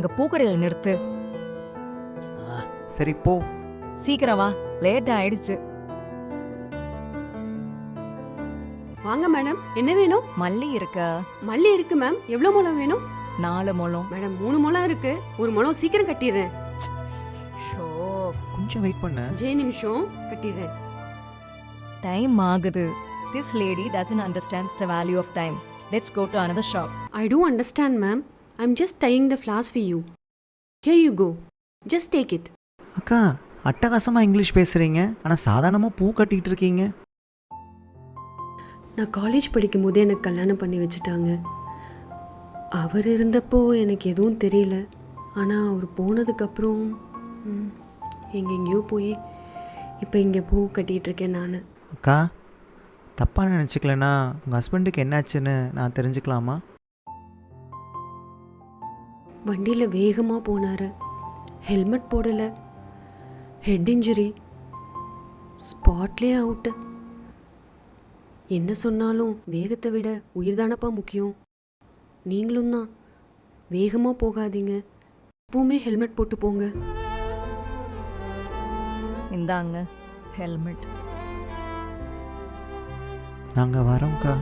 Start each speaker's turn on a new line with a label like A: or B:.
A: அங்க பூக்கடையில நிறுத்து.
B: சரி போ.
A: சீக்கிரம் வா, லேட் ஆயிடுச்சு.
C: வாங்க மேடம், என்ன வேணும்?
A: மல்லி இருக்கா?
C: மல்லி இருக்கு மேம். எவ்வளவு முழம் வேணும்?
A: 4 முழம்.
C: மேடம் 3 முழம் இருக்கு. 1 முழம் சீக்கிரம் கட்டிடுறேன்.
A: ஷோ,
B: கொஞ்சம் வெயிட் பண்ணு.
C: 5 நிமிஷம் கட்டிடுறேன்.
A: டைம் ஆகுது. This lady doesn't understands the value of time. Let's go to another shop.
C: I do understand ma'am. I'm just tying the flowers for you. Here you go. Just take it.
B: அக்கா அட்டகாசமா English பேசுறீங்க, ஆனா சாதாரணமா பூ கட்டிட்டு இருக்கீங்க.
C: நான் college படிக்கும் போதே எனக்கு கல்யாணம் பண்ணி வச்சுட்டாங்க. அவர் இருந்தப்போ எனக்கு எதுவும் தெரியல. ஆனால் அவர் போனதுக்கப்புறம் எங்கெங்கேயோ போய் இப்போ இங்கே பூ கட்டிகிட்டு இருக்கேன் நான்.
B: அக்கா தப்பாக நினச்சிக்கலன்னா உங்கள் ஹஸ்பண்டுக்கு என்னாச்சுன்னு நான் தெரிஞ்சுக்கலாமா?
C: வண்டியில் வேகமாக போனார். ஹெல்மெட் போடலை. Head injury. ஸ்பாட்லேயே அவுட்டு. என்ன சொன்னாலும் வேகத்தை விட உயிர் தானப்பா முக்கியம். நீங்களும் தான் வேகமாக போகாதீங்க. எப்பவுமே ஹெல்மெட் போட்டு போங்க.
A: இந்தாங்க ஹெல்மெட்.
B: நாங்கள் வரோம்க்கா.